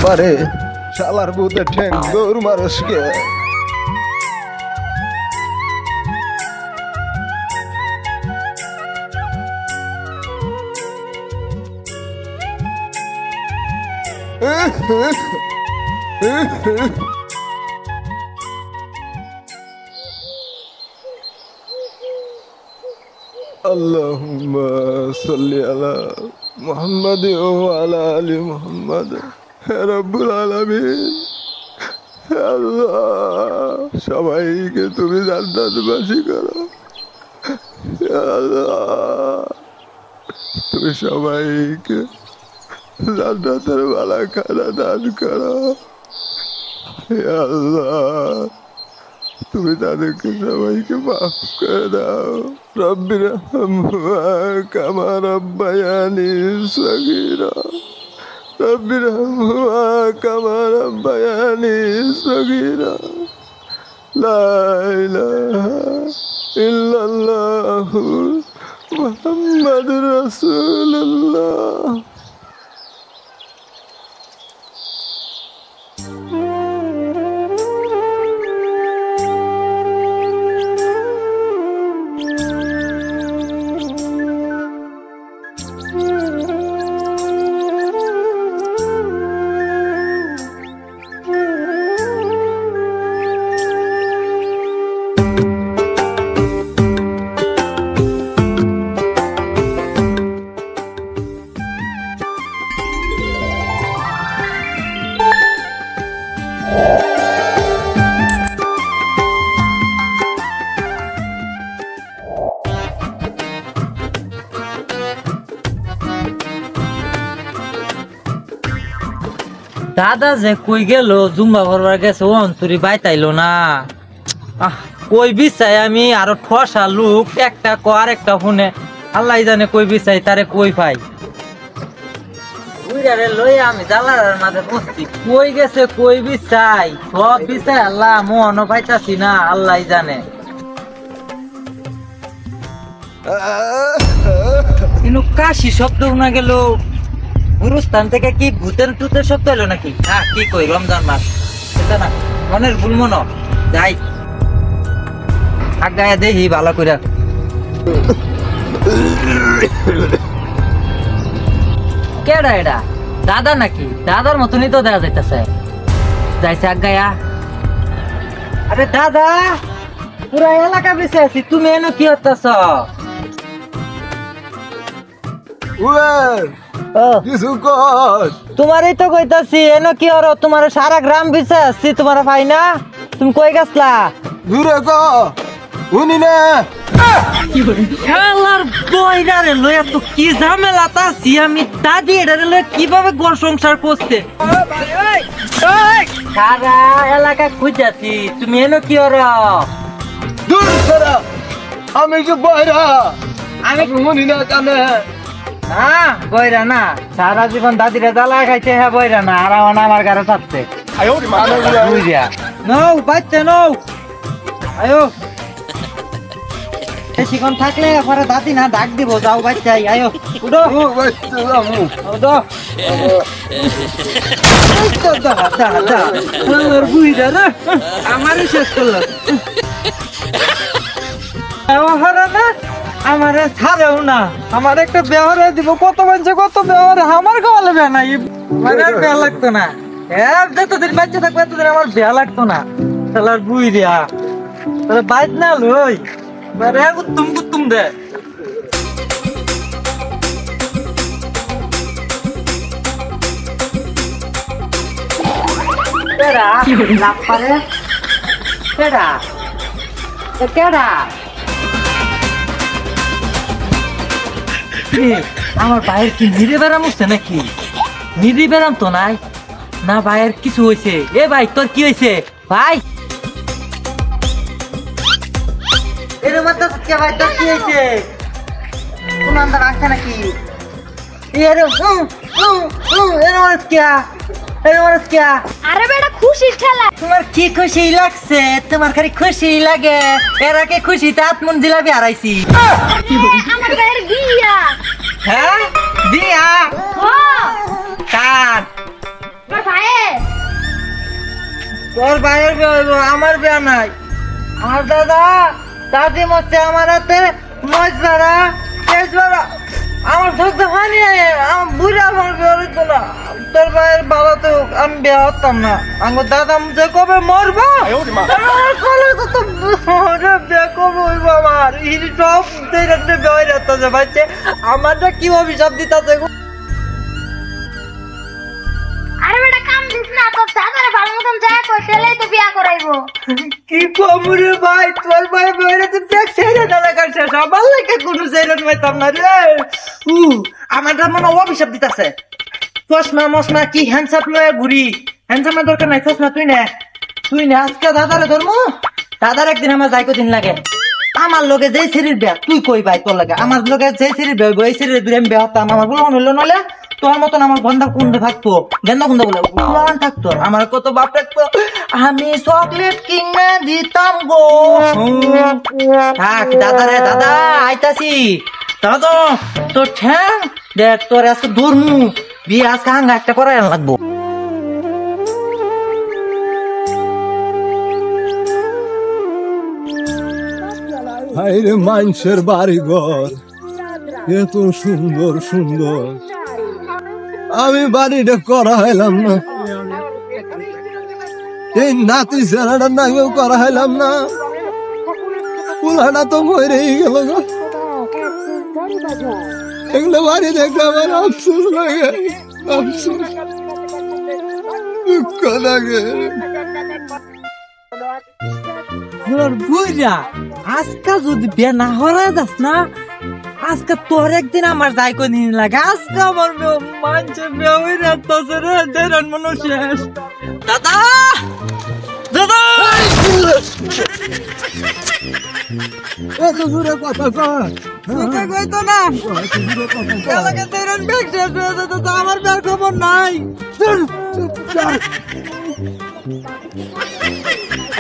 বাবারে শালার বুতে ঠ্যাং দৌড় মারস কে Allahumma salli ala Muhammad wa ala ali Muhammad Rabbul alamin Allah সবাইকে তুমি জান্নাতবাসী করো আল্লাহ তুমি সবাইকে জান্নাতের বালাখানা দান করো আল্লাহ তুমি তাদেরকে সবাইকে মাফ করে দাও রব্বিরহামহুমা কামা রাব্বায়ানি সগীরা রব্বিরহামহুমা কামা রাব্বায়ানি সগীরা লা ইলাহা ইল্লাল্লাহু মুহাম্মাদুর রাসূলুল্লাহ দাদা যে কই গেল জুম্বা ভরবার গেছে ও অন্তরি বাইতাইলো না কই বিচাই আমি আরো ঠসা লোক একটা কর একটা ফোনে আল্লাহ জানে কই বিচাই তারে কই পাই উইরারে লই আমি জালার মাঝে বসছি কই গেছে কই বিচাই সব বিচাই আল্লাহ মনও পাইতাছি না আল্লাহ জানে কিন্তু কাশি শব্দ না গেল গুরুস্থান থেকে কি ভূতের টুতের শব্দ এলো নাকি হ্যাঁ কি কই রমজান মাস সেটা না মনের ভুল মন যাই আগায় দেখি ভালো করে কেডা এটা দাদা নাকি দাদার মতনই তো দেখা যাইতেছে যাইছে আগায়া আরে দাদা পুরা এলাকা বেঁচে আছি তুমি এনো কি হতাছ তোমারই তো কইতাছি এনো কি হরো তোমার সারা গ্রাম বিছে আসছি তোমার পাই না তুমি কই গেছলা দূরে ক উনি না শালার বইরারে লইয়া তো কি ঝামেলা তাছি আমি দাদি এটারে লইয়া কিভাবে ঘর সংসার করছে সারা এলাকা খুঁজাছি তুমি এনো কি হরো দূর সরা আমি যে বয়রা আমি উনি না কানে হ্যাঁ বইরা না সারা জীবন দাদিরা জ্বালা খাইছে হ্যাঁ বইরা না আর আমার ঘরে থাকছে নৌ বাচ্চা নৌ আয়ো বেশিক্ষণ থাকলে পরে দাদি না ডাক দিব যাও বাচ্চাই আয়ো উঠো উঠো বুঝা না আমারই শেষ করলো না আমারে ছাড়েও না আমার একটা ব্যবহারে দিব কত বলছে কত ব্যবহারে আমার খাওয়ালে বেয়া নাই মানে আর বেয়া লাগতো না যতদিন বাচ্চা থাকবে এতদিন আমার বেয়া লাগতো না তাহলে বুই দিয়া তাহলে বাইক না লই গুত্তুম গুত্তুম দে কেডা লাভ পারে কেডা কেডা আমার ভাইয়ের কি নিরে বেড়াম হচ্ছে নাকি নিরে বেড়াম তো নাই না ভাইয়ের কিছু হয়েছে এ ভাই তোর কি হয়েছে ভাই এরকম ভাই তোর কি হয়েছে কোন আন্দার আসছে নাকি আরে বেটা খুশির খেলা তোমার কি খুশি লাগছে তোমার খালি খুশি লাগে এর আগে খুশিতে আত্মন জিলাপি হারাইছি আমার ভাইয়ের বিয়া হ্যাঁ বিয়া হ্যাঁ কার আমার ভাইয়ের তোর ভাইয়ের বিয়ে হইব, আমার বিয়ে নাই। আমার দাদা দাদি মরছে আমার হাতে, মজবারা তেজবারা আমার ধরতে হয়নি। আমার বুড়া আমার বিয়ে হইতো না। তোর ভাইয়ের বাবা তো আমি বিয়ে হতাম না। আমার দাদা যে কবে মরবো আমার কলে তো বিয়ে কবে হইব আমার এই সব বিয়ে হয়ে যেতেছে বাচ্চা। আমারটা কি অভিশাপ দিতেছে? আরে বেটা কাম দিস না, তোর দাদারে ভালো মতন যা কইতেলেই তো বিয়া করাইবো। কি কমরে ভাই, তোর ভাই বইরে তো দেখ ছেড়ে দাদা কাছে সবার লাগে কোনো ছেড়ে পাইতাম না রে। আমারটা মনে অভিশাপ দিতেছে। চশমা মশমা কি হ্যান্ডসাপ লয়ে ঘুরি, হ্যান্ডসামের দরকার নাই, চশমা তুই নে আজকে দাদারে ধর্ম। দাদার একদিন আমার যাইকো দিন লাগে। আমার লগে যে ছেড়ির বিয়া তুই কই ভাই তোর লাগে, আমার লগে যে ছেড়ির বিয়া এই ছেড়ির দুই আমি বিয়া হতাম। আমার বলো হইলো নলে তোর মতন আমার গন্ধা কুন্ডে থাকতো, গেন্দা কুন্ডা বলে উড়ান থাকতো। আমার কত বাপ থাকতো, আমি চকলেট কিনে দিতাম গো। থাক দাদা রে, দাদা আইতাছি। দাদা তোর ঠ্যাং দেখ, তোর আজকে ধর্মু বিয়ে আজকে হাঙ্গা একটা করাই লাগবো। হাইরে মানুষের বাড়ি ঘর এত সুন্দর সুন্দর, আমি বাড়িটা করা হইলাম না। এই নাতি ছেলেটা নাইও করা হইলাম না। পুলাটা তো মরেই গেল গো। এগুলো বাড়ি দেখলে আমার আফসোস লাগে, আফসোস দুঃখ লাগে। বুঝা আজকে যদি বিয়ে না হরা যাস না, আজকে তোর একদিন আমার যাইকো নিন লাগে। আজকে আমার মানুষের বিয়ে হয়ে যাচ্ছে রে, দেড় মনে শেষ। দাদা দাদা এত জোরে কথা কর, কইতো না এলাকা দেড় ব্যাগ শেষ হয়ে যেত, আমার ব্যাগ খবর নাই।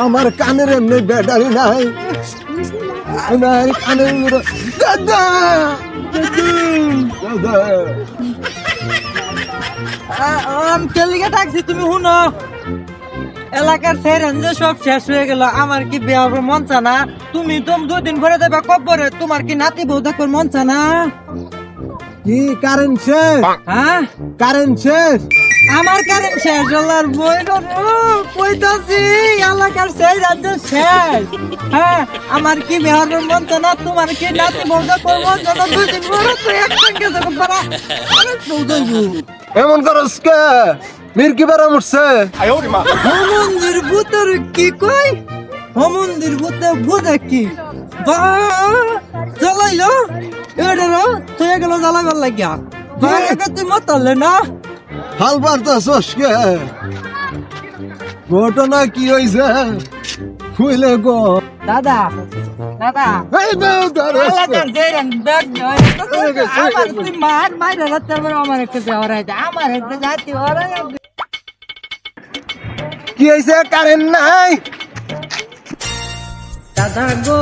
আমার কানের এমনি ব্যাটারি নাই, আমার কানের দাদা দাদা আমি কেলিকে ডাকছি, তুমি শুনো। এলাকার সেরেন যে সব শেষ হয়ে গেল, আমার কি বিয়ে হবে মন চা না? তুমি তো 2 দিন পরে দেবা কবরে, তোমার কি নাতি বউ দেখবার মন চা না? কি কারেন্ট শেষ? হ্যাঁ কারেন্ট শেষ? আমার কারেন্ট শেষ হলার বই কইতাছি এলাকার সেরেন যে শেষ। হ্যাঁ আমার কি বিয়ে হবে মন চা না? তোমার কি নাতি বউ দেখবার মন চা না? 2 দিন পরে তো একসঙ্গে যাবো পারা। এমন করস কে? মির কি বেড়া মুড়ছে? মন্দির ভূতের কি কই? মন্দির ভূতে বুঝে কি জ্বালাইলো এটারও তুই গেল জ্বালাইবার লাগিয়া তুই মতালে না। হাল পারতাছস কে? ঘটনা কি হইছে খুইলে গো। দাদা দাদা এই বেও ধরস এলাকার যেরান ব্যাগ নয় আমার তুই মার মাইরা রাতে আমার একটা দেওয়ার আমার একটা জাতি ওরা কি হইছে? কারেন্ট নাই? দাদা গো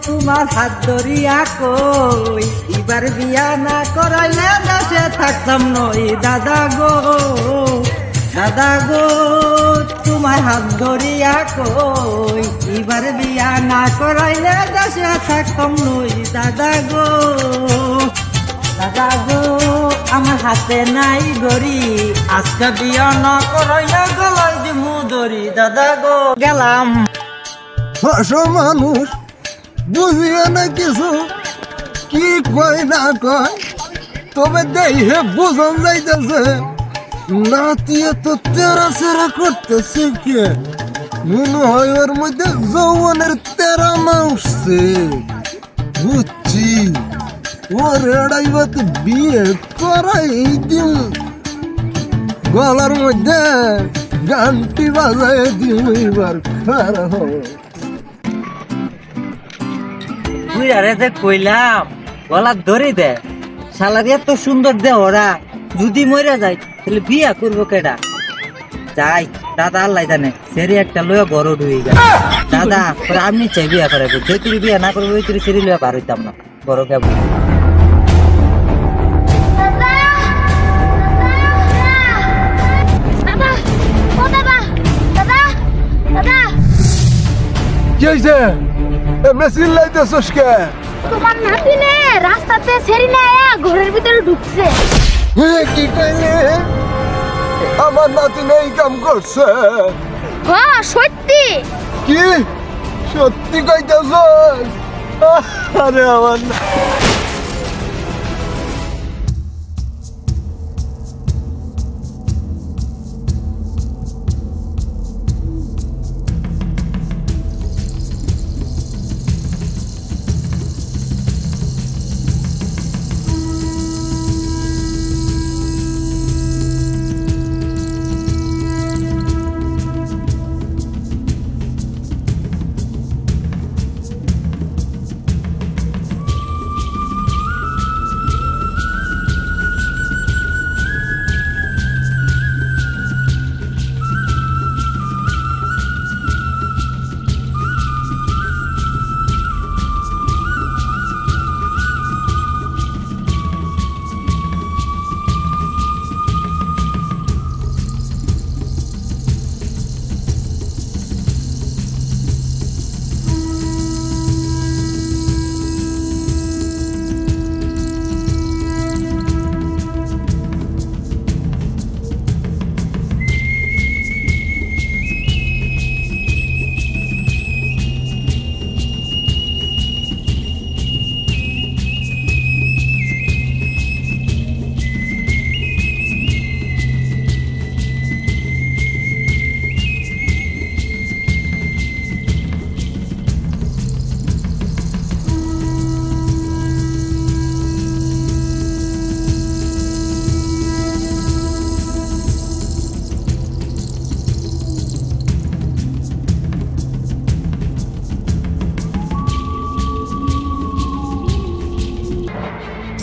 তোমার হাত ধরিয়া কই এবার বিয়া না করাইলে দেশে থাকতাম নই। দাদা গো তোমার হাত ধরিয়া কই এবার বিয়া না করাইলে দেশে থাকতাম নই। দাদা গো আমার হাতে নাই গড়ি, আজকে বিয়া না করাইলে গলায় দিমু দড়ি। দাদা গো গেলাম। মানুষ বুঝিয়ে না কিছু, কি কয় না কয়, তবে দেহে বোঝন যাইতেছে নাতিয়ে তো তেরা সেরা করতেছে কে? মনে হয় ওর মধ্যে যৌবনের তেরা মাউসছে। বুঝছি ওর এড়াইবার বিয়ে করাই দিম, গলার মধ্যে গানটি বাজায় দিম, এবার খারাপ হবে। তুই আরে যে কইলাম গলা ধরে দে, শালারি এত সুন্দর দে ওরা, যদি মরে যায় তাহলে বিয়া করবো কেডা? যাই দাদা আল্লাহ জানে, সেরি একটা লয়ে বড় ঢুই গেল। দাদা আমি চাই বিয়া করাবো, যে তুই বিয়া না করবো তুই সেরি লয়ে পার হইতাম না, বড় কেবল। দাদা ও দাদা দাদা কি হয়েছে এমনি চিল্লাইতেছস কে? তোমার নাতিনে রাস্তাতে ছেড়ে নেয় ঘরের ভিতরে ঢুকছে। কি কইলে? আমার নাতি এই কাম করছে? হ্যাঁ সত্যি। কি সত্যি কইতেছ? আরে আমার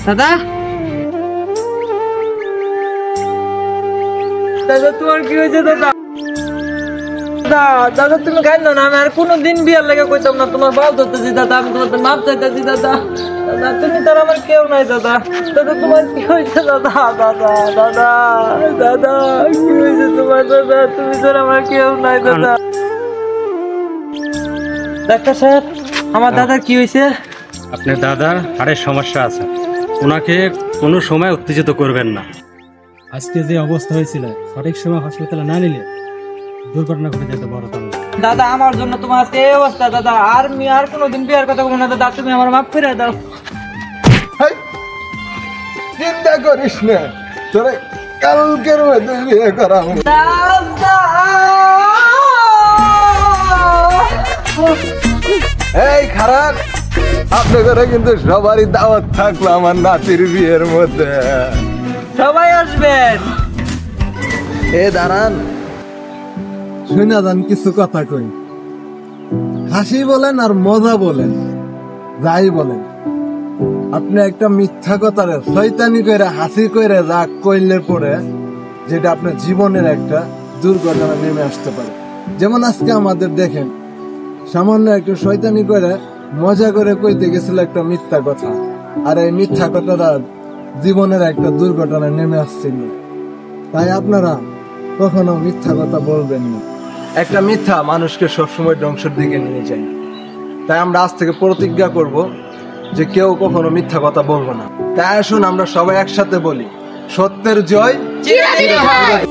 দাদা দাদা তোমার কি হয়েছে দাদা? দাদা তুমি কাঁদো না, আমি আর কোনোদিন বিয়ার লেগে কইতাম না তোমার বাল ধরতেছি দাদা, আমি তোমার মাপ চাইতেছি দাদা। দাদা তুমি তার আমার কেউ নাই দাদা। দাদা তোমার কি হয়েছে দাদা? দাদা দাদা দাদা কি হয়েছে তোমার দাদা? তুমি তার আমার কেউ নাই দাদা। ডাক্তার সাহেব আমার দাদার কি হয়েছে? আপনার দাদার হাড়ের সমস্যা আছে, ওনাকে কোনো সময় উত্তেজিত করবেন না। আজকে যে অবস্থা হয়েছিল সঠিক সময় হসপিটালে না নিলে দুর্ঘটনা ঘটে যেতে বড় কারণ। দাদা আমার জন্য তোমার আজকে এই অবস্থা দাদা, আর কোনোদিন বিয়ার কথা বলবো না দাদা, তুমি আমার মাফ করে দাও। হেই, চিন্তা করিস না, তোরে কালকের মধ্যে বিয়ে করাবো। দাদা এই খারাপ, আপনাদের কিন্তু সবারই দাওয়াত থাকলো আমার নাতির বিয়ের মধ্যে। সবাই আসবেন। এ দাঁড়ান, শুনে যান কিছু কথা কই। হাসি বলেন আর মজা বলেন, যাই বলেন, আপনি একটা মিথ্যা কথারে শয়তানি করে হাসি করে যা কইলে পরে যেটা আপনার জীবনের একটা দুর্ঘটনা নেমে আসতে পারে। যেমন আজকে আমাদের দেখেন, সামান্য একটু শয়তানি করে মজা করে কইতে গেছিল একটা মিথ্যা কথা, আর এই মিথ্যা কথাটা জীবনের একটা দুর্ঘটনা নেমে আসছিল। তাই আপনারা কখনো মিথ্যা কথা বলবেন না। একটা মিথ্যা মানুষকে সবসময় ধ্বংসের দিকে নিয়ে যায়। তাই আমরা আজ থেকে প্রতিজ্ঞা করব যে কেউ কখনো মিথ্যা কথা বলবো না। তাই আসুন আমরা সবাই একসাথে বলি, সত্যের জয় চিরদিন হয়।